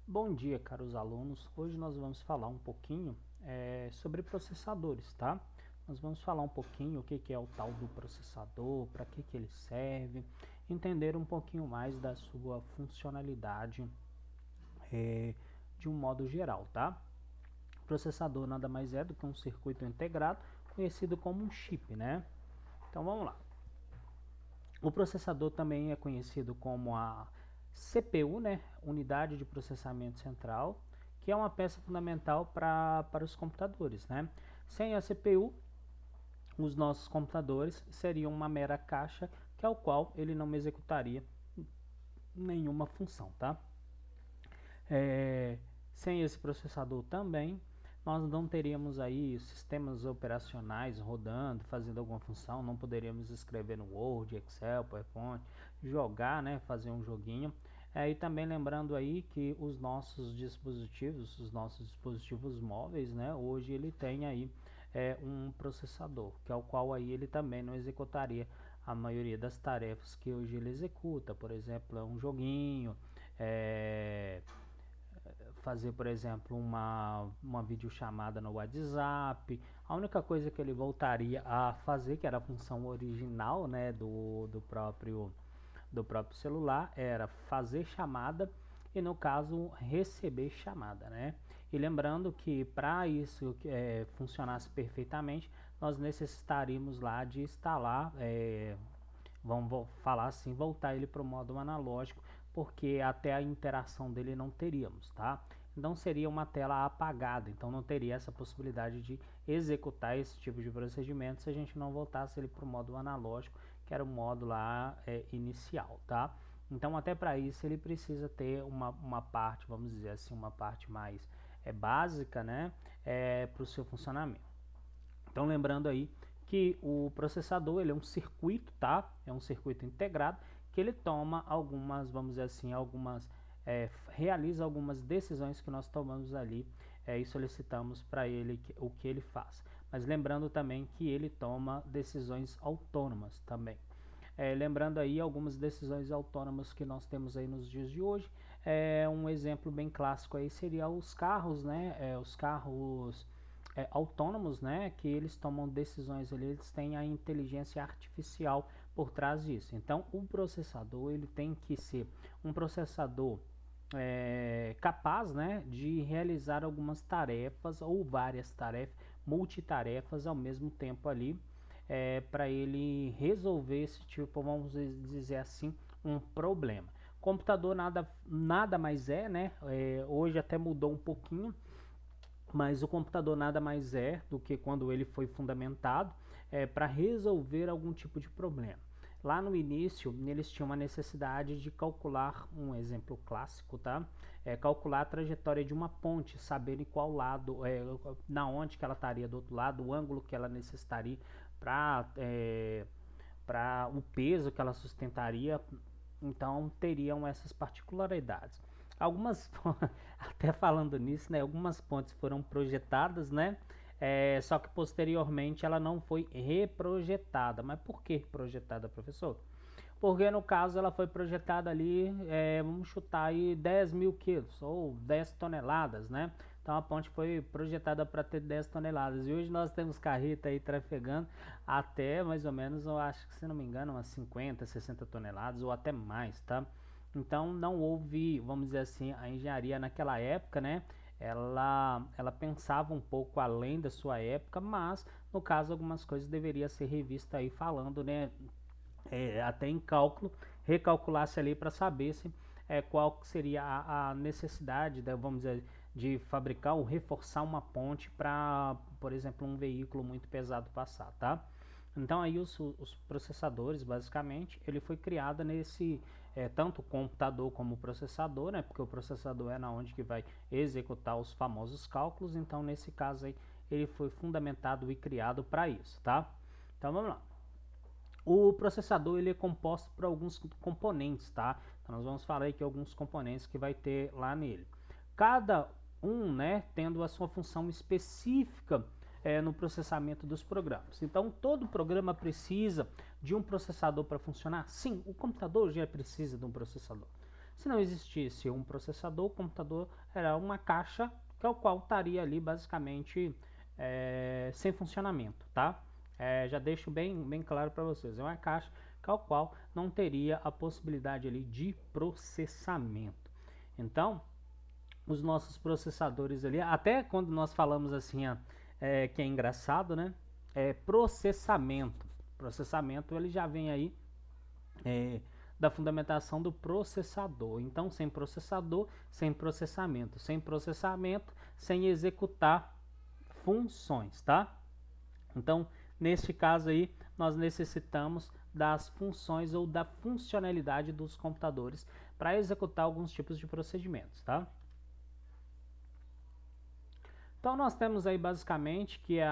Bom dia, caros alunos. Hoje nós vamos falar um pouquinho sobre processadores, tá? Nós vamos falar um pouquinho o que é o tal do processador, para que ele serve, entender um pouquinho mais da sua funcionalidade de um modo geral, tá? O processador nada mais é do que um circuito integrado, conhecido como um chip, né? Então vamos lá. O processador também é conhecido como a CPU, né, Unidade de Processamento Central, que é uma peça fundamental para os computadores, né? Sem a CPU, os nossos computadores seriam uma mera caixa, que ao qual ele não executaria nenhuma função, tá? Sem esse processador também, nós não teríamos aí sistemas operacionais rodando, fazendo alguma função, não poderíamos escrever no Word, Excel, PowerPoint, jogar, né, fazer um joguinho. E também lembrando aí que os nossos dispositivos móveis, né, hoje ele tem aí um processador, que é o qual aí ele também não executaria a maioria das tarefas que hoje ele executa, por exemplo, um joguinho, fazer, por exemplo, uma videochamada no WhatsApp. A única coisa que ele voltaria a fazer, que era a função original, né, do próprio celular, era fazer chamada e, no caso, receber chamada, né? E lembrando que para isso funcionasse perfeitamente, nós necessitaríamos lá de instalar, vamos falar assim, voltar ele para o modo analógico, porque até a interação dele não teríamos, tá? Então seria uma tela apagada, então não teria essa possibilidade de executar esse tipo de procedimento se a gente não voltasse ele para o modo analógico, que era o modo lá inicial, tá? Então até para isso ele precisa ter uma parte, vamos dizer assim, uma parte mais básica, né, para o seu funcionamento. Então lembrando aí que o processador ele é um circuito, tá? É um circuito integrado que ele toma algumas, vamos dizer assim, realiza algumas decisões que nós tomamos ali e solicitamos para ele o que ele faz. Mas lembrando também que ele toma decisões autônomas também. Lembrando aí algumas decisões autônomas que nós temos aí nos dias de hoje. Um exemplo bem clássico aí seria os carros, né? Os carros autônomos, né, que eles tomam decisões ali, eles têm a inteligência artificial por trás disso. Então, o processador ele tem que ser um processador capaz, né, de realizar algumas tarefas ou várias tarefas, multitarefas ao mesmo tempo ali, para ele resolver esse tipo, vamos dizer assim, um problema. Computador nada mais né? Hoje até mudou um pouquinho, mas o computador nada mais é do que quando ele foi fundamentado para resolver algum tipo de problema. Lá no início, eles tinham uma necessidade de calcular, um exemplo clássico, tá? Calcular a trajetória de uma ponte, saber em qual lado, na onde que ela estaria do outro lado, o ângulo que ela necessitaria para o peso que ela sustentaria. Então teriam essas particularidades. Algumas, até falando nisso, né, algumas pontes foram projetadas, né, só que posteriormente ela não foi reprojetada. Mas por que projetada, professor? Porque no caso ela foi projetada ali, vamos chutar aí 10 mil quilos ou 10 toneladas, né? Então a ponte foi projetada para ter 10 toneladas. E hoje nós temos carreta aí trafegando até mais ou menos, eu acho que se não me engano, umas 50, 60 toneladas ou até mais, tá? Então não houve, vamos dizer assim, a engenharia naquela época, né? Ela pensava um pouco além da sua época, mas no caso algumas coisas deveriam ser revistas aí falando, né? Até em cálculo, recalculasse ali para saber se qual seria a necessidade, vamos dizer, de fabricar ou reforçar uma ponte para, por exemplo, um veículo muito pesado passar, tá? Então aí os processadores, basicamente, ele foi criado nesse, tanto o computador como o processador, né? Porque o processador é na onde que vai executar os famosos cálculos, então nesse caso aí ele foi fundamentado e criado para isso, tá? Então vamos lá. O processador ele é composto por alguns componentes, tá? Então nós vamos falar aqui alguns componentes que vai ter lá nele. Cada um, né, tendo a sua função específica no processamento dos programas. Então todo programa precisa de um processador para funcionar? Sim, o computador já precisa de um processador. Se não existisse um processador, o computador era uma caixa que é o qual estaria ali basicamente sem funcionamento, tá? Já deixo bem claro para vocês, é uma caixa que ao qual não teria a possibilidade ali de processamento. Então, os nossos processadores ali, até quando nós falamos assim, que é engraçado, né? Processamento. Processamento ele já vem aí da fundamentação do processador. Então, sem processador, sem processamento. Sem processamento, sem executar funções, tá? Então, neste caso aí, nós necessitamos das funções ou da funcionalidade dos computadores para executar alguns tipos de procedimentos, tá? Então, nós temos aí basicamente que é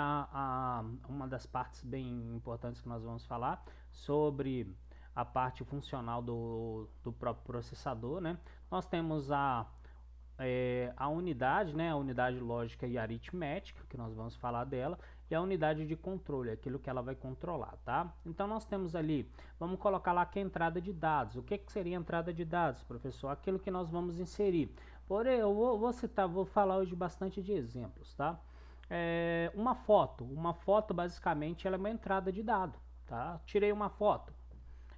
uma das partes bem importantes que nós vamos falar sobre a parte funcional do próprio processador, né? Nós temos a unidade, né? A unidade lógica e aritmética, que nós vamos falar dela, e a unidade de controle, aquilo que ela vai controlar, tá? Então, nós temos ali, vamos colocar lá que é a entrada de dados. O que seria a entrada de dados, professor? Aquilo que nós vamos inserir. Porém, eu vou falar hoje bastante de exemplos, tá? Uma foto basicamente ela é uma entrada de dado, tá? Tirei uma foto,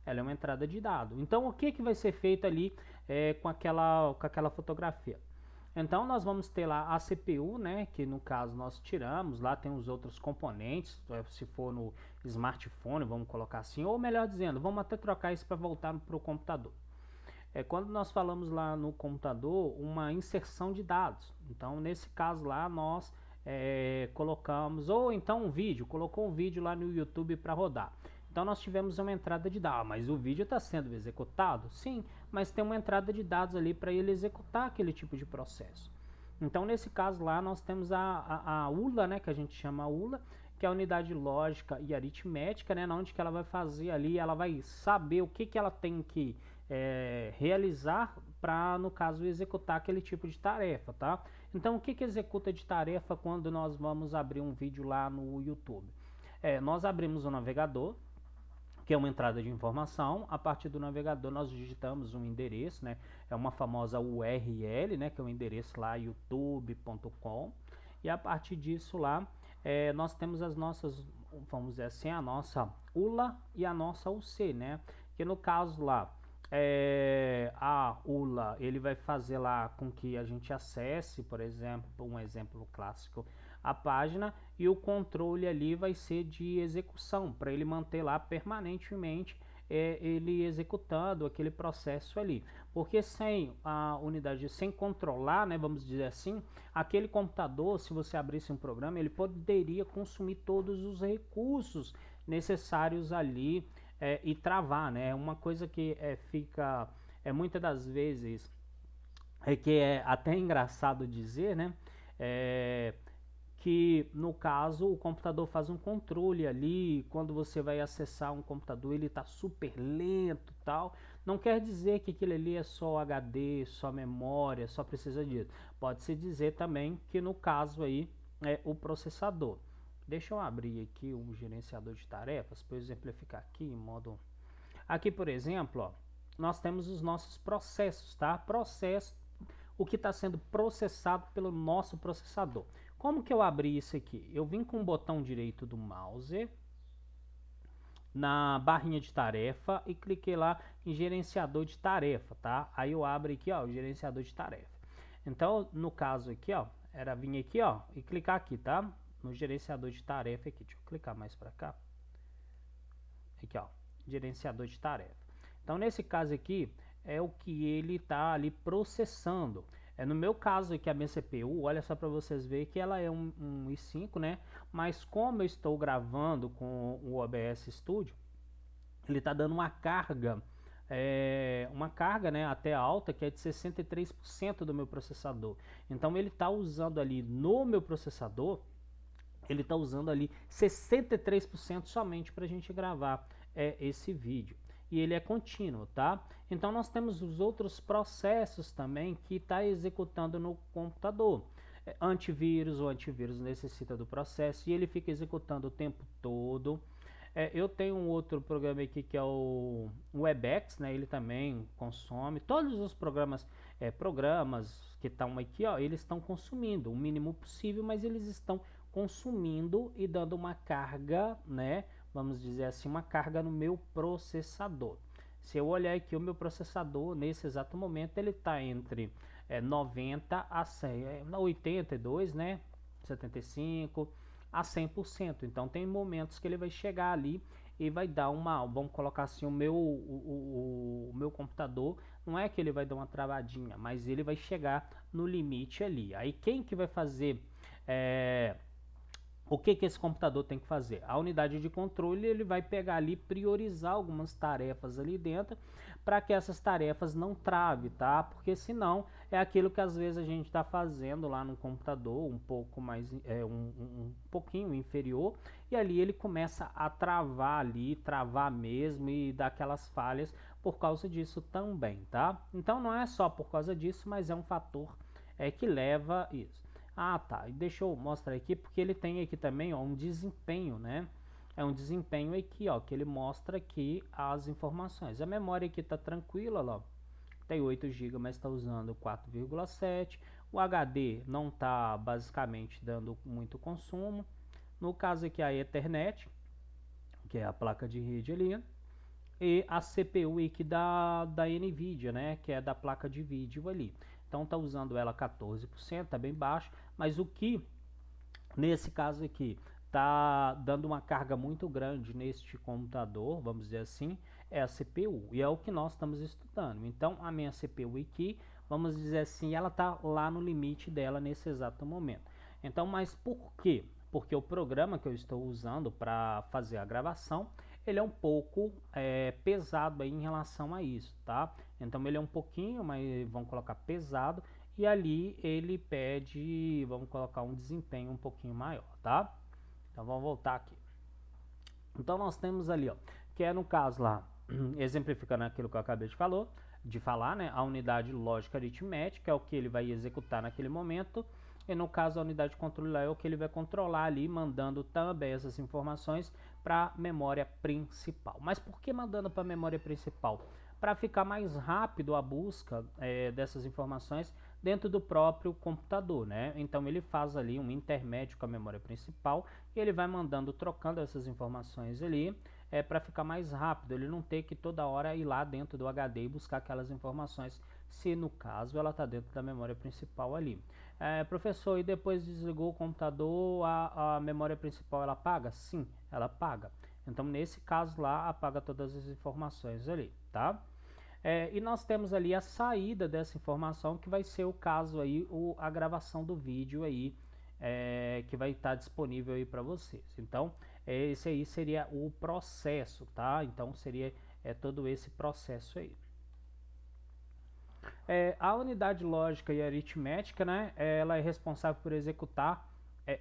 ela é uma entrada de dado. Então, o que vai ser feito ali com aquela fotografia? Então, nós vamos ter lá a CPU, né, que no caso nós tiramos, lá tem os outros componentes, se for no smartphone, vamos colocar assim, ou melhor dizendo, vamos até trocar isso para voltar para o computador. Quando nós falamos lá no computador, uma inserção de dados. Então, nesse caso lá, nós colocamos, ou então colocou um vídeo lá no YouTube para rodar. Então, nós tivemos uma entrada de dados, mas o vídeo está sendo executado? Sim, mas tem uma entrada de dados ali para ele executar aquele tipo de processo. Então, nesse caso lá, nós temos a ULA, né, que a gente chama ULA, que é a unidade lógica e aritmética, né, onde que ela vai fazer ali, ela vai saber o que ela tem que realizar para, no caso, executar aquele tipo de tarefa, tá? Então, o que executa de tarefa quando nós vamos abrir um vídeo lá no YouTube? Nós abrimos o navegador, que é uma entrada de informação. A partir do navegador nós digitamos um endereço, né? É uma famosa URL, né? Que é o endereço lá youtube.com, e a partir disso lá nós temos as nossas, vamos dizer assim, a nossa ULA e a nossa UC, né? Que no caso lá a ULA ele vai fazer lá com que a gente acesse, por exemplo, um exemplo clássico, a página, e o controle ali vai ser de execução, para ele manter lá permanentemente ele executando aquele processo ali, porque sem a unidade, sem controlar, né, vamos dizer assim, aquele computador, se você abrisse um programa, ele poderia consumir todos os recursos necessários ali e travar, né? Uma coisa que fica muitas das vezes que é até engraçado dizer, né? Que no caso o computador faz um controle ali, quando você vai acessar um computador ele está super lento e tal. Não quer dizer que aquilo ali é só HD, só memória, só precisa disso. Pode-se dizer também que no caso aí é o processador. Deixa eu abrir aqui um gerenciador de tarefas para exemplificar aqui em modo... Aqui, por exemplo, ó, nós temos os nossos processos, tá? Processo, o que está sendo processado pelo nosso processador. Como que eu abri isso aqui? Eu vim com o botão direito do mouse na barrinha de tarefa e cliquei lá em gerenciador de tarefa, tá? Aí eu abro aqui, ó, o gerenciador de tarefa. Então, no caso aqui, ó, era vir aqui, ó, e clicar aqui, tá? No gerenciador de tarefa aqui. Deixa eu clicar mais para cá. Aqui, ó, gerenciador de tarefa. Então, nesse caso aqui, é o que ele está ali processando. No meu caso aqui, a minha CPU, olha só para vocês verem que ela é um i5, né? Mas como eu estou gravando com o OBS Studio, ele está dando uma carga, né, até alta, que é de 63% do meu processador. Então, ele está usando ali no meu processador, ele está usando ali 63% somente para a gente gravar esse vídeo. E ele é contínuo, tá? Então nós temos os outros processos também que está executando no computador. Antivírus, o antivírus necessita do processo e ele fica executando o tempo todo. Eu tenho um outro programa aqui que é o Webex, né? Ele também consome. Todos os programas que estão aqui, ó, eles estão consumindo o mínimo possível, mas eles estão consumindo e dando uma carga, né? Vamos dizer assim, uma carga no meu processador. Se eu olhar aqui o meu processador, nesse exato momento, ele está entre 90 a 100, 82, né? 75 a 100%. Então tem momentos que ele vai chegar ali e vai dar uma, vamos colocar assim, o meu computador, não é que ele vai dar uma travadinha, mas ele vai chegar no limite ali. Aí quem que vai fazer o que esse computador tem que fazer? A unidade de controle ele vai pegar ali, priorizar algumas tarefas ali dentro, para que essas tarefas não travem, tá? Porque senão é aquilo que às vezes a gente está fazendo lá no computador, um pouco mais, um pouquinho inferior, e ali ele começa a travar ali, travar mesmo e dar aquelas falhas por causa disso também, tá? Então não é só por causa disso, mas é um fator que leva isso. Ah, tá. E deixa eu mostrar aqui, porque ele tem aqui também, ó, um desempenho, né? É um desempenho aqui, ó, que ele mostra aqui as informações. A memória aqui tá tranquila, ó. Tem 8 GB, mas está usando 4,7. O HD não tá basicamente dando muito consumo. No caso aqui a Ethernet, que é a placa de rede ali, e a CPU aqui da NVIDIA, né, que é da placa de vídeo ali. Então tá usando ela 14%, tá bem baixo, mas o que nesse caso aqui tá dando uma carga muito grande neste computador, vamos dizer assim, é a CPU, e é o que nós estamos estudando. Então a minha CPU aqui, vamos dizer assim, ela tá lá no limite dela nesse exato momento. Então, mas por quê? Porque o programa que eu estou usando para fazer a gravação, ele é um pouco pesado aí em relação a isso, tá? Então ele é um pouquinho, mas vamos colocar pesado, e ali ele pede, vamos colocar um desempenho um pouquinho maior, tá? Então vamos voltar aqui. Então nós temos ali, ó, que é no caso lá, exemplificando aquilo que eu acabei de falar, né? A unidade lógica aritmética é o que ele vai executar naquele momento. E no caso a unidade de controle lá é o que ele vai controlar ali, mandando também essas informações para a memória principal. Mas por que mandando para a memória principal? Para ficar mais rápido a busca dessas informações dentro do próprio computador, né? Então ele faz ali um intermédio com a memória principal e ele vai mandando, trocando essas informações ali para ficar mais rápido, ele não ter que toda hora ir lá dentro do HD e buscar aquelas informações, se no caso ela está dentro da memória principal ali. Professor, e depois desligou o computador, a memória principal ela apaga? Sim, ela apaga. Então nesse caso lá apaga todas as informações ali, tá? E nós temos ali a saída dessa informação, que vai ser o caso aí, a gravação do vídeo aí, que vai estar disponível aí para vocês. Então, esse aí seria o processo, tá? Então, seria todo esse processo aí. A unidade lógica e aritmética, né, ela é responsável por executar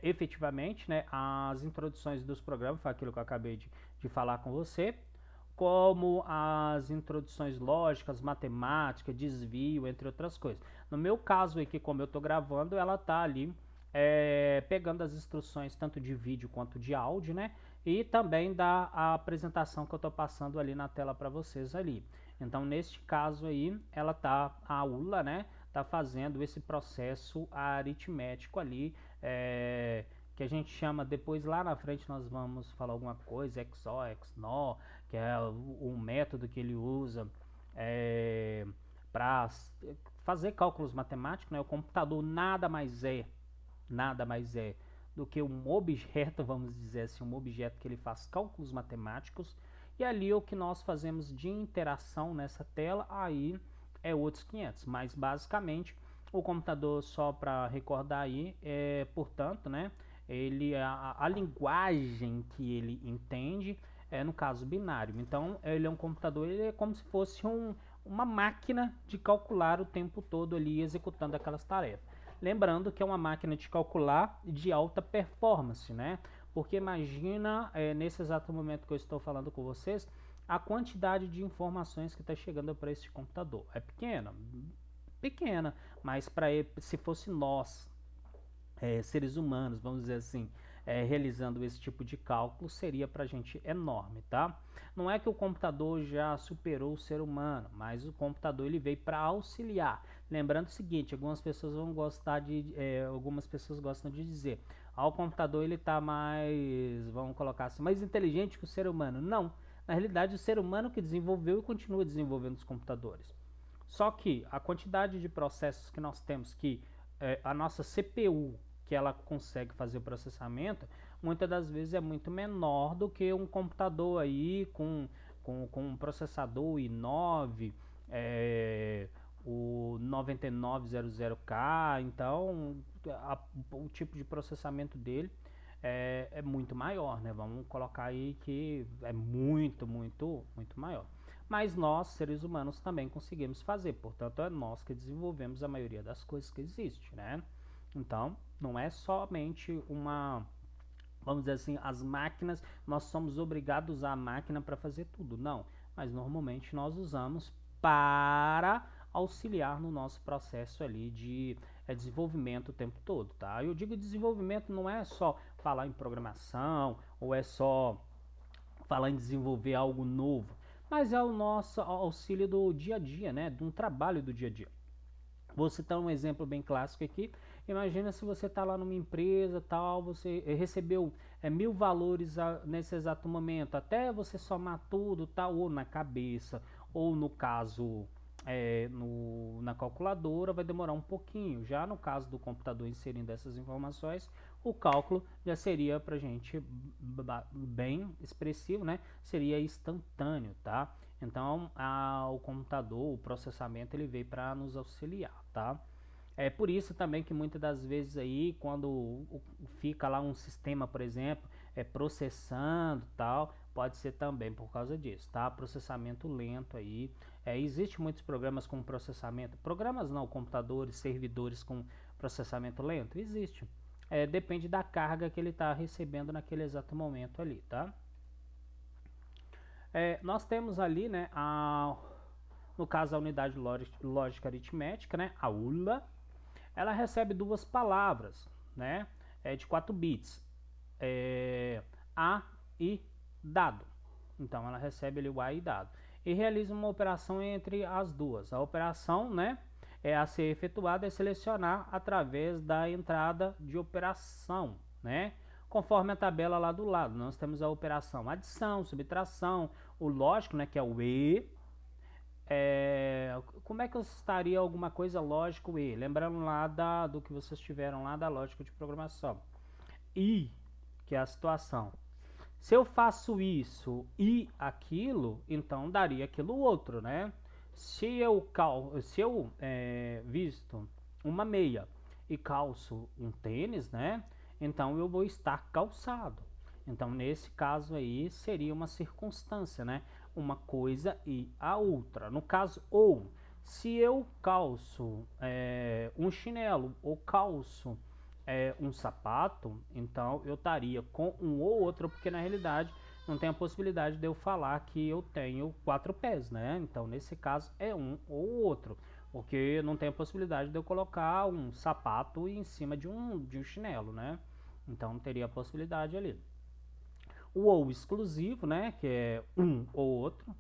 efetivamente, né, as introduções dos programas, foi aquilo que eu acabei de falar com você, como as introduções lógicas, matemática, desvio, entre outras coisas. No meu caso aqui, como eu estou gravando, ela está ali pegando as instruções tanto de vídeo quanto de áudio, né? E também da apresentação que eu estou passando ali na tela para vocês ali. Então, neste caso aí, ela tá, a ULA, né? Tá fazendo esse processo aritmético ali, que a gente chama, depois lá na frente nós vamos falar alguma coisa, XOR, XNOR, que é o método que ele usa para fazer cálculos matemáticos, né? O computador nada mais é do que um objeto, vamos dizer assim, um objeto que ele faz cálculos matemáticos, e ali o que nós fazemos de interação nessa tela, aí é outros 500, mas basicamente o computador, só para recordar aí, portanto, né, ele, a linguagem que ele entende é, no caso, binário. Então ele é um computador, ele é como se fosse uma máquina de calcular o tempo todo ali, executando aquelas tarefas. Lembrando que é uma máquina de calcular de alta performance, né? Porque imagina, nesse exato momento que eu estou falando com vocês, a quantidade de informações que está chegando para esse computador. É pequena? Pequena, mas para se fosse nós, seres humanos, vamos dizer assim, realizando esse tipo de cálculo seria para a gente enorme, tá? Não é que o computador já superou o ser humano, mas o computador ele veio para auxiliar. Lembrando o seguinte, algumas pessoas vão gostar algumas pessoas gostam de dizer, o computador ele está mais, vamos colocar assim, mais inteligente que o ser humano. Não, na realidade o ser humano que desenvolveu e continua desenvolvendo os computadores. Só que a quantidade de processos que nós temos, que a nossa CPU, que ela consegue fazer o processamento, muitas das vezes é muito menor do que um computador aí com um processador i9, o 9900K, então o tipo de processamento dele é muito maior, né? Vamos colocar aí que é muito maior. Mas nós, seres humanos, também conseguimos fazer, portanto é nós que desenvolvemos a maioria das coisas que existe, né? Então, não é somente vamos dizer assim, as máquinas, nós somos obrigados a usar a máquina para fazer tudo, não. Mas normalmente nós usamos para auxiliar no nosso processo ali de desenvolvimento o tempo todo, tá? Eu digo desenvolvimento não é só falar em programação ou é só falar em desenvolver algo novo, mas é o nosso auxílio do dia a dia, né? De um trabalho do dia a dia. Vou citar um exemplo bem clássico aqui. Imagina se você está lá numa empresa, tal, você recebeu 1000 valores nesse exato momento, até você somar tudo, tal, ou na cabeça, ou no caso na calculadora, vai demorar um pouquinho. Já no caso do computador inserindo essas informações, o cálculo já seria para gente bem expressivo, né? Seria instantâneo, tá? Então, o computador, o processamento, ele veio para nos auxiliar, tá? É por isso também que muitas das vezes aí, quando fica lá um sistema, por exemplo, processando tal, pode ser também por causa disso, tá? Processamento lento aí. Existe muitos programas com processamento, programas não, computadores, servidores com processamento lento? Existe. Depende da carga que ele está recebendo naquele exato momento ali, tá? Nós temos ali, né, no caso a unidade lógica aritmética, né, a ULA, ela recebe duas palavras, né, de 4 bits, A e dado. Então ela recebe ali o A e dado e realiza uma operação entre as duas. A operação, né, a ser efetuada é selecionar através da entrada de operação, né? Conforme a tabela lá do lado, nós temos a operação adição, subtração, o lógico, né, que é o E. Como é que estaria alguma coisa lógico E? Lembrando lá do que vocês tiveram lá da lógica de programação. I, que é a situação. Se eu faço isso e aquilo, então daria aquilo outro, né? Se eu visto uma meia e calço um tênis, né? Então eu vou estar calçado. Então nesse caso aí seria uma circunstância, né? Uma coisa e a outra. No caso ou, se eu calço um chinelo ou calço um sapato, então eu estaria com um ou outro, porque na realidade não tem a possibilidade de eu falar que eu tenho 4 pés, né? Então nesse caso é um ou outro, porque não tem a possibilidade de eu colocar um sapato em cima de um chinelo, né? Então não teria a possibilidade ali. O ou exclusivo, né? Que é um ou outro,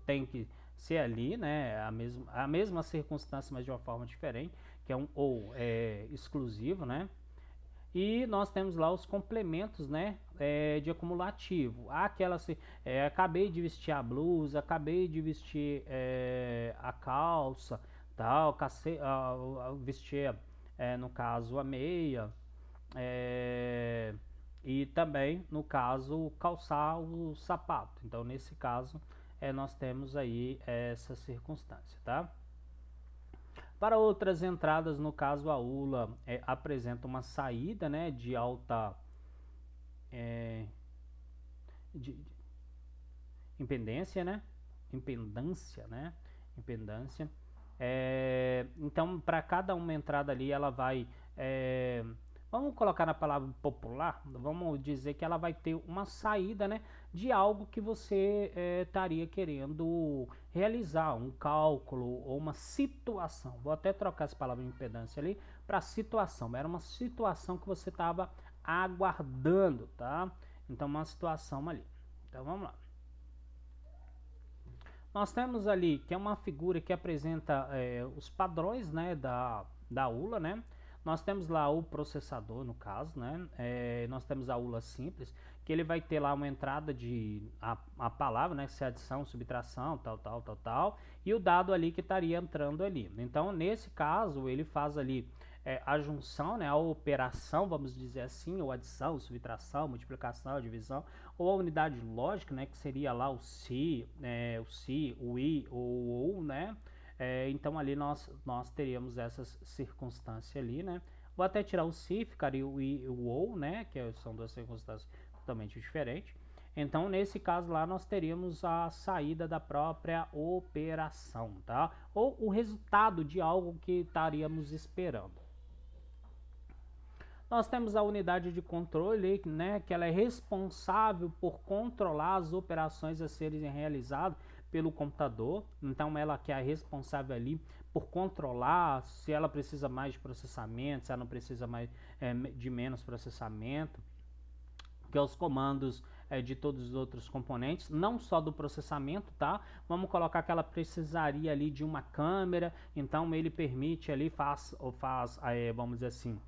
tem que ser ali, né? A mesma circunstância, mas de uma forma diferente, que é um ou exclusivo, né? E nós temos lá os complementos, né, de acumulativo. Acabei de vestir a blusa, acabei de vestir a calça, tal, vestir, no caso, a meia, e também, no caso, calçar o sapato. Então, nesse caso, nós temos aí essa circunstância, tá? Para outras entradas, no caso a ULA apresenta uma saída, né, de alta de impedância, né? Impedância. Então, para cada uma entrada ali, ela vai vamos colocar na palavra popular, vamos dizer que ela vai ter uma saída, né, de algo que você estaria querendo realizar, um cálculo ou uma situação. Vou até trocar essa palavra impedância ali para situação. Era uma situação que você estava aguardando, tá? Então uma situação ali. Então vamos lá. Nós temos ali que é uma figura que apresenta os padrões, né, da ULA, né? Nós temos lá o processador, no caso, né? Nós temos a ULA simples, que ele vai ter lá uma entrada de a palavra, né? Se é adição, subtração, tal, e o dado ali que estaria entrando ali. Então, nesse caso, ele faz ali a junção, né? A operação, vamos dizer assim, ou adição, subtração, multiplicação, divisão, ou a unidade lógica, né, que seria lá o se, o i, ou o ou, né? Então ali nós teríamos essas circunstâncias ali, né? Vou até tirar o se, ficaria o i e o ou, né? Que são duas circunstâncias totalmente diferentes. Então nesse caso lá nós teríamos a saída da própria operação, tá? Ou o resultado de algo que estaríamos esperando. Nós temos a unidade de controle, né, que ela é responsável por controlar as operações a serem realizadas pelo computador. Então ela que é responsável ali por controlar se ela precisa mais de processamento, se ela não precisa mais de menos processamento, que é os comandos de todos os outros componentes, não só do processamento, tá? Vamos colocar que ela precisaria ali de uma câmera, então ele permite ali, faz vamos dizer assim,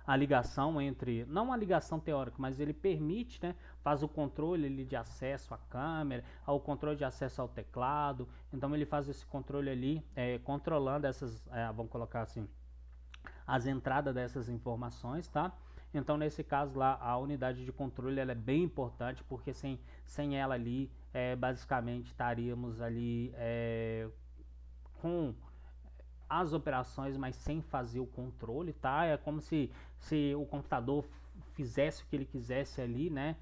a ligação entre, não a ligação teórica, mas ele permite, né, faz o controle ali de acesso à câmera, ao controle de acesso ao teclado, então ele faz esse controle ali, controlando essas, vamos colocar assim, as entradas dessas informações, tá? Então nesse caso lá, a unidade de controle ela é bem importante, porque sem ela ali, basicamente estaríamos ali com as operações, mas sem fazer o controle, tá? É como se o computador fizesse o que ele quisesse ali, né?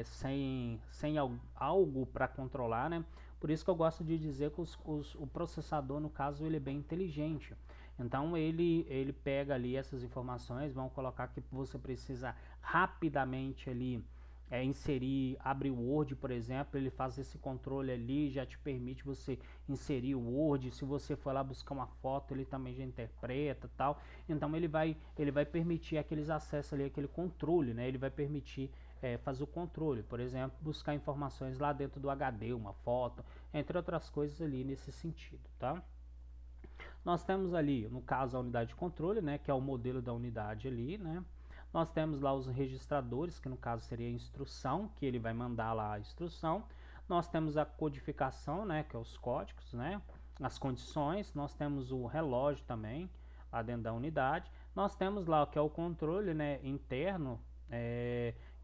Sem algo para controlar, né? Por isso que eu gosto de dizer que o processador, no caso, ele é bem inteligente. Então ele pega ali essas informações, vamos colocar que você precisa rapidamente ali inserir, abrir o Word, por exemplo, ele faz esse controle ali, já te permite você inserir o Word, se você for lá buscar uma foto, ele também já interpreta, tal. Então ele vai permitir aqueles acessos ali, aquele controle, né? Ele vai permitir fazer o controle, por exemplo, buscar informações lá dentro do HD, uma foto, entre outras coisas ali nesse sentido, tá? Nós temos ali, no caso, a unidade de controle, né, que é o modelo da unidade ali, né? Nós temos lá os registradores, que no caso seria a instrução, que ele vai mandar lá a instrução. Nós temos a codificação, né, que é os códigos, né? As condições. Nós temos o relógio também, lá dentro da unidade. Nós temos lá o que é o controle, né, interno,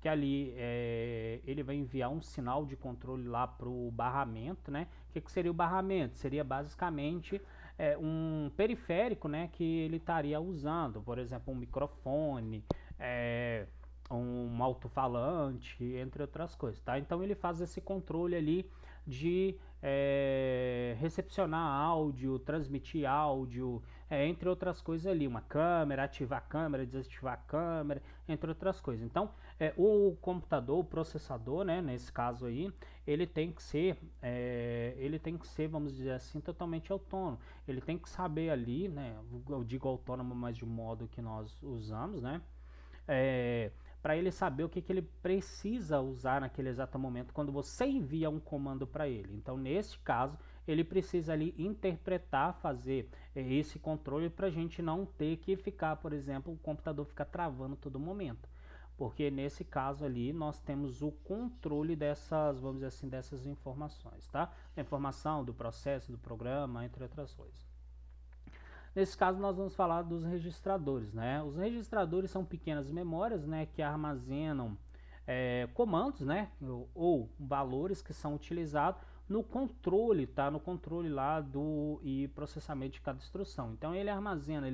que ali ele vai enviar um sinal de controle lá para o barramento, né? O que seria o barramento? Seria basicamente um periférico, né, que ele estaria usando, por exemplo, um microfone, um alto-falante, entre outras coisas, tá? Então ele faz esse controle ali de recepcionar áudio, transmitir áudio, entre outras coisas ali, uma câmera, ativar a câmera, desativar a câmera, entre outras coisas. Então o computador, o processador, né, nesse caso aí, ele tem que ser, vamos dizer assim, totalmente autônomo. Ele tem que saber ali, né, eu digo autônomo, mas de um modo que nós usamos, né, para ele saber o que ele precisa usar naquele exato momento quando você envia um comando para ele. Então, nesse caso, ele precisa ali interpretar, fazer esse controle para a gente não ter que ficar, por exemplo, o computador ficar travando todo momento. Porque nesse caso ali nós temos o controle dessas, vamos dizer assim, dessas informações, tá? A informação do processo, do programa, entre outras coisas. Nesse caso nós vamos falar dos registradores, né? Os registradores são pequenas memórias, né, que armazenam comandos, né, ou valores que são utilizados no controle, tá? No controle lá e processamento de cada instrução. Então ele armazena,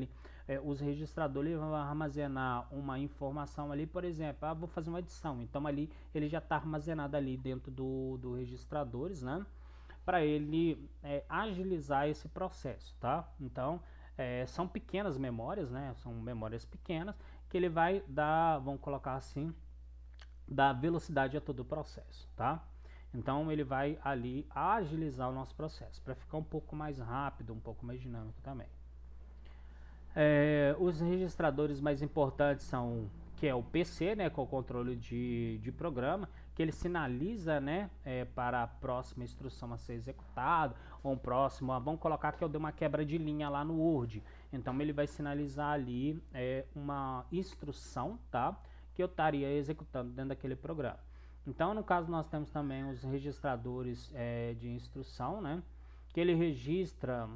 os registradores vão armazenar uma informação ali, por exemplo, vou fazer uma adição. Então ali ele já está armazenado ali dentro do registradores, né? Para ele agilizar esse processo, tá? Então são pequenas memórias, né? São memórias pequenas que ele vai dar, vamos colocar assim, dar velocidade a todo o processo, tá? Então ele vai ali agilizar o nosso processo para ficar um pouco mais rápido, um pouco mais dinâmico também. Os registradores mais importantes são que é o PC, né, com o controle de programa, que ele sinaliza, né, para a próxima instrução a ser executada, ou um próximo, vamos colocar que eu dei uma quebra de linha lá no Word, então ele vai sinalizar ali uma instrução, tá, que eu estaria executando dentro daquele programa. Então, no caso, nós temos também os registradores de instrução, né, que ele registra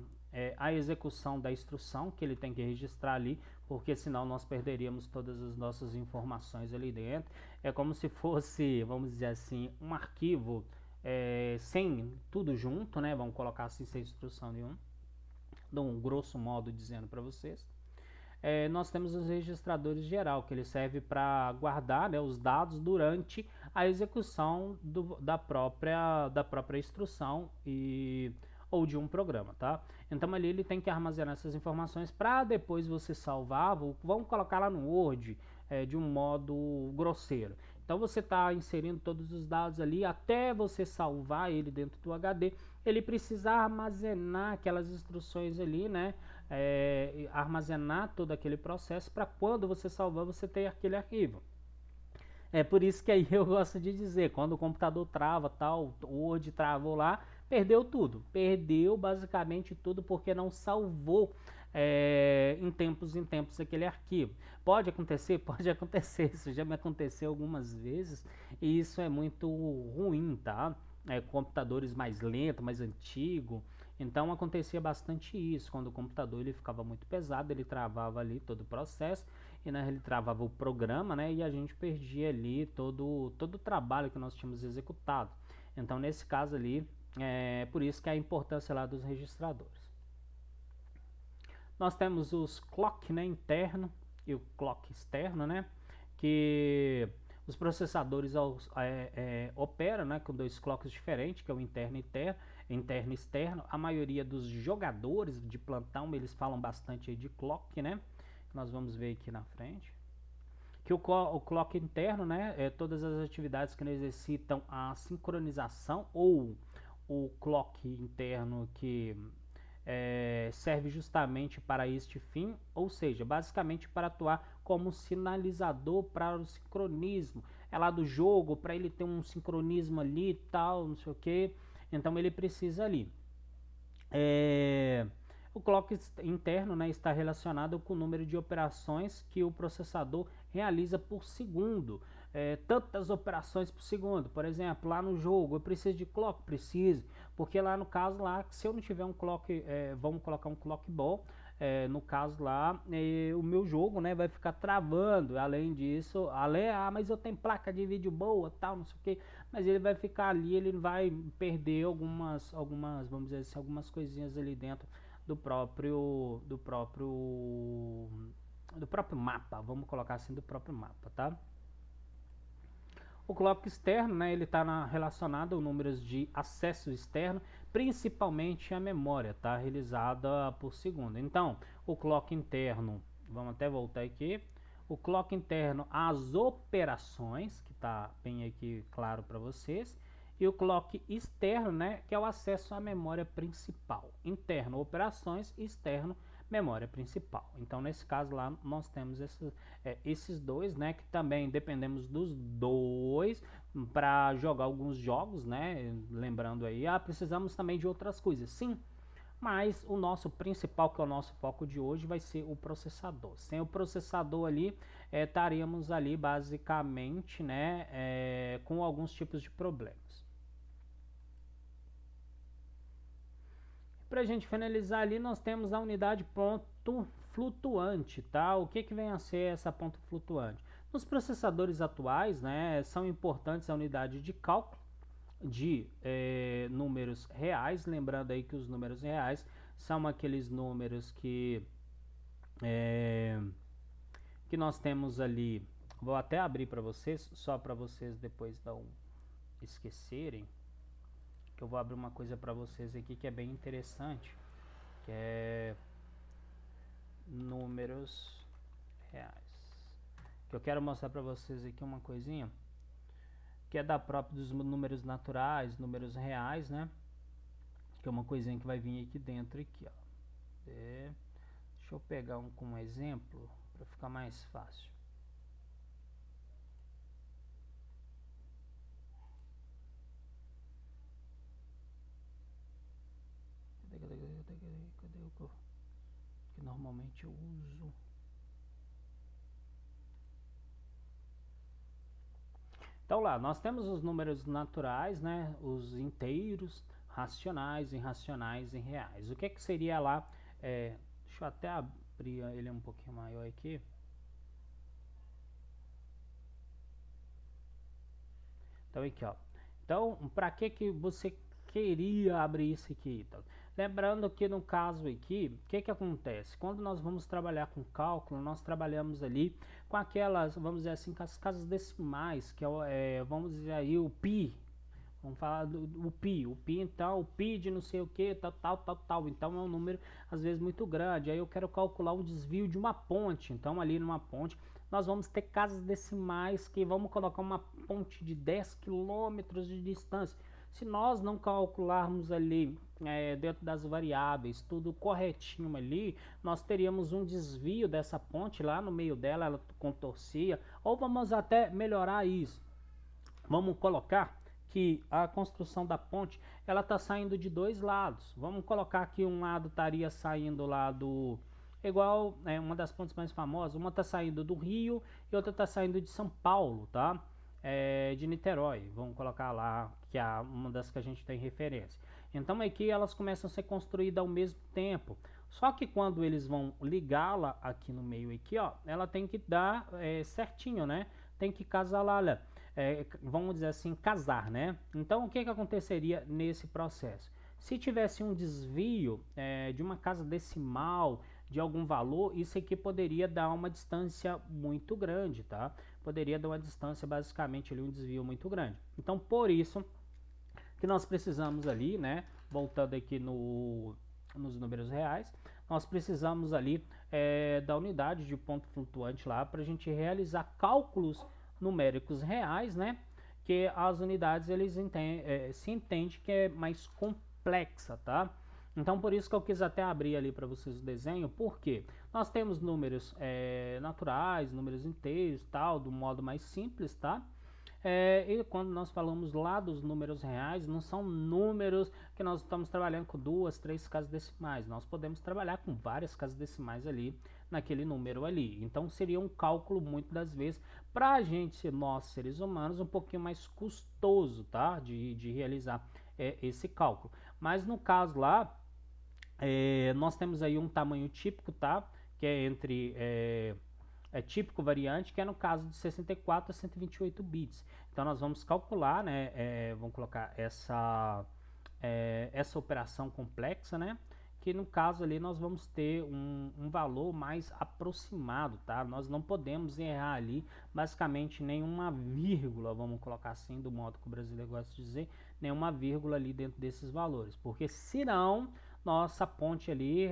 a execução da instrução que ele tem que registrar ali, porque senão nós perderíamos todas as nossas informações ali dentro. É como se fosse, vamos dizer assim, um arquivo sem tudo junto, né? Vamos colocar assim, sem instrução nenhuma. Dou um grosso modo dizendo para vocês. Nós temos os registradores geral, que ele serve para guardar, né, os dados durante a execução da própria instrução ou de um programa, tá? Então ali ele tem que armazenar essas informações para depois você salvar, vamos colocar lá no Word de um modo grosseiro. Então você está inserindo todos os dados ali, até você salvar ele dentro do HD, ele precisa armazenar aquelas instruções ali, né? Armazenar todo aquele processo para quando você salvar você ter aquele arquivo. É por isso que aí eu gosto de dizer, quando o computador trava, tal, o Word travou lá, perdeu tudo. Perdeu basicamente tudo porque não salvou em tempos aquele arquivo. Pode acontecer? Pode acontecer. Isso já me aconteceu algumas vezes e isso é muito ruim, tá? Computadores mais lentos, mais antigos. Então acontecia bastante isso, quando o computador ele ficava muito pesado, ele travava ali todo o processo e né, ele travava o programa, né, e a gente perdia ali todo o trabalho que nós tínhamos executado. Então nesse caso ali, por isso que é a importância lá dos registradores. Nós temos os clock, né, interno e o clock externo, né, que os processadores operam, né, com dois clocks diferentes, que é o interno e externo. A maioria dos jogadores de plantão, eles falam bastante aí de clock, né, nós vamos ver aqui na frente. Que o clock interno, né, todas as atividades que necessitam a sincronização, ou o clock interno que serve justamente para este fim, ou seja, basicamente para atuar como sinalizador para o sincronismo. É lá do jogo, para ele ter um sincronismo ali e tal, não sei o que. Então ele precisa ali. O clock interno, né, está relacionado com o número de operações que o processador realiza por segundo. Tantas operações por segundo. Por exemplo, lá no jogo eu preciso de clock? Preciso, porque lá no caso lá, se eu não tiver um clock, vamos colocar um clock ball, no caso lá, o meu jogo, né, vai ficar travando. Além disso, mas eu tenho placa de vídeo boa, tal, não sei o que, mas ele vai ficar ali, ele vai perder algumas, vamos dizer assim, algumas coisinhas ali dentro do próprio mapa, vamos colocar assim, do próprio mapa, tá? O clock externo, né, ele está relacionado a números de acesso externo, principalmente a memória, tá, realizada por segundo. Então, o clock interno, vamos até voltar aqui, o clock interno, as operações, que está bem aqui claro para vocês, e o clock externo, né, que é o acesso à memória principal. Interno, operações, externo, memória principal. Então, nesse caso lá, nós temos esses dois, né, que também dependemos dos dois para jogar alguns jogos, né, lembrando aí, precisamos também de outras coisas, sim, mas o nosso principal, que é o nosso foco de hoje, vai ser o processador. Sem o processador ali, estaríamos ali basicamente, né, com alguns tipos de problemas. Para a gente finalizar ali, nós temos a unidade ponto flutuante, tá? O que vem a ser essa ponto flutuante? Nos processadores atuais, né, são importantes a unidade de cálculo de números reais, lembrando aí que os números reais são aqueles números que nós temos ali. Vou até abrir para vocês, só para vocês depois não esquecerem, que eu vou abrir uma coisa para vocês aqui que é bem interessante, que é números reais. Que eu quero mostrar para vocês aqui uma coisinha que é da própria dos números naturais, números reais, né? Que é uma coisinha que vai vir aqui dentro aqui, ó. Deixa Deixa eu pegar um como exemplo para ficar mais fácil. Cadê o que normalmente eu uso? Então lá, nós temos os números naturais, né? Os inteiros, racionais, irracionais e reais. O que que seria lá? Deixa eu até abrir ele um pouquinho maior aqui. Então aqui, ó. Então, para que você queria abrir isso aqui? Então, lembrando que no caso aqui, o que acontece? Quando nós vamos trabalhar com cálculo, nós trabalhamos ali com aquelas, vamos dizer assim, com as casas decimais, que vamos dizer aí o pi. Vamos falar do pi. O pi, então, o pi de não sei o que, tal. Então é um número, às vezes, muito grande. Aí eu quero calcular um desvio de uma ponte. Então, ali numa ponte, nós vamos ter casas decimais que vamos colocar uma ponte de 10 quilômetros de distância. Se nós não calcularmos ali dentro das variáveis tudo corretinho ali, nós teríamos um desvio dessa ponte lá no meio dela, ela contorcia. Ou vamos até melhorar isso. Vamos colocar que a construção da ponte ela está saindo de dois lados. Vamos colocar que um lado estaria saindo lá do igual uma das pontes mais famosas, uma está saindo do Rio e outra está saindo de São Paulo, tá? De Niterói, vamos colocar lá que é uma das que a gente tem referência. Então aqui elas começam a ser construídas ao mesmo tempo. Só que quando eles vão ligá-la aqui no meio aqui, ó, ela tem que dar certinho, né? Tem que casar lá. Vamos dizer assim, casar, né? Então, o que aconteceria nesse processo? Se tivesse um desvio de uma casa decimal, de algum valor, isso aqui poderia dar uma distância muito grande, tá? Poderia dar uma distância, basicamente, ali, um desvio muito grande. Então, por isso que nós precisamos ali, né? Voltando aqui nos números reais, nós precisamos ali da unidade de ponto flutuante lá para a gente realizar cálculos numéricos reais, né? Que as unidades eles se entende que é mais complexa, tá? Então por isso que eu quis até abrir ali para vocês o desenho, porque nós temos números naturais, números inteiros, tal, do modo mais simples, tá? E quando nós falamos lá dos números reais, não são números que nós estamos trabalhando com 2, 3 casas decimais. Nós podemos trabalhar com várias casas decimais ali naquele número ali. Então seria um cálculo muitas das vezes para a gente, nós seres humanos, um pouquinho mais custoso, tá? De realizar esse cálculo. Mas no caso lá, nós temos aí um tamanho típico, tá? Que é entre típico variante, que é no caso de 64 a 128 bits. Então nós vamos calcular, né? Vamos colocar essa operação complexa, né? Que no caso ali nós vamos ter um valor mais aproximado, tá? Nós não podemos errar ali basicamente nenhuma vírgula, vamos colocar assim, do modo que o brasileiro gosta de dizer, nenhuma vírgula ali dentro desses valores, porque senão nossa ponte ali,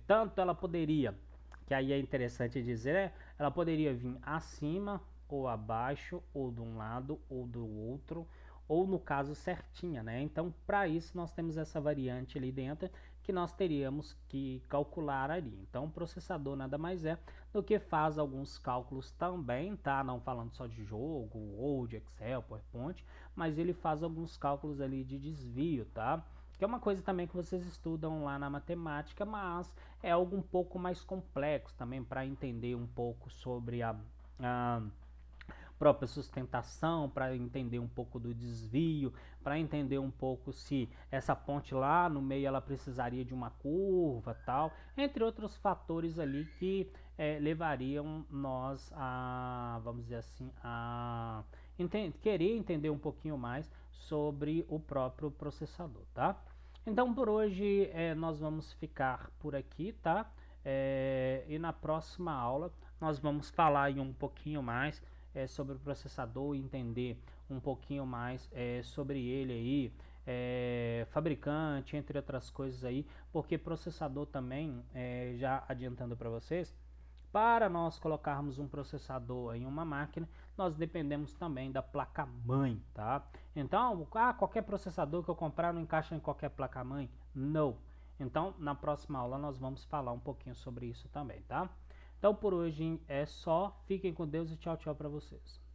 tanto ela poderia, que aí é interessante dizer, ela poderia vir acima ou abaixo, ou de um lado ou do outro, ou no caso certinha, né? Então, para isso nós temos essa variante ali dentro que nós teríamos que calcular ali. Então, o processador nada mais é do que faz alguns cálculos também, tá? Não falando só de jogo ou de Excel, PowerPoint, mas ele faz alguns cálculos ali de desvio, tá? Que é uma coisa também que vocês estudam lá na matemática, mas é algo um pouco mais complexo também para entender um pouco sobre a própria sustentação, para entender um pouco do desvio, para entender um pouco se essa ponte lá no meio ela precisaria de uma curva, tal, entre outros fatores ali que levariam nós a, vamos dizer assim, a querer entender um pouquinho mais sobre o próprio processador, tá? Então por hoje nós vamos ficar por aqui, tá? E na próxima aula nós vamos falar aí um pouquinho mais sobre o processador, entender um pouquinho mais sobre ele aí, fabricante, entre outras coisas aí, porque processador também, já adiantando para vocês, para nós colocarmos um processador em uma máquina, nós dependemos também da placa-mãe, tá? Então, qualquer processador que eu comprar não encaixa em qualquer placa-mãe? Não. Então, na próxima aula nós vamos falar um pouquinho sobre isso também, tá? Então, por hoje é só. Fiquem com Deus e tchau, tchau para vocês.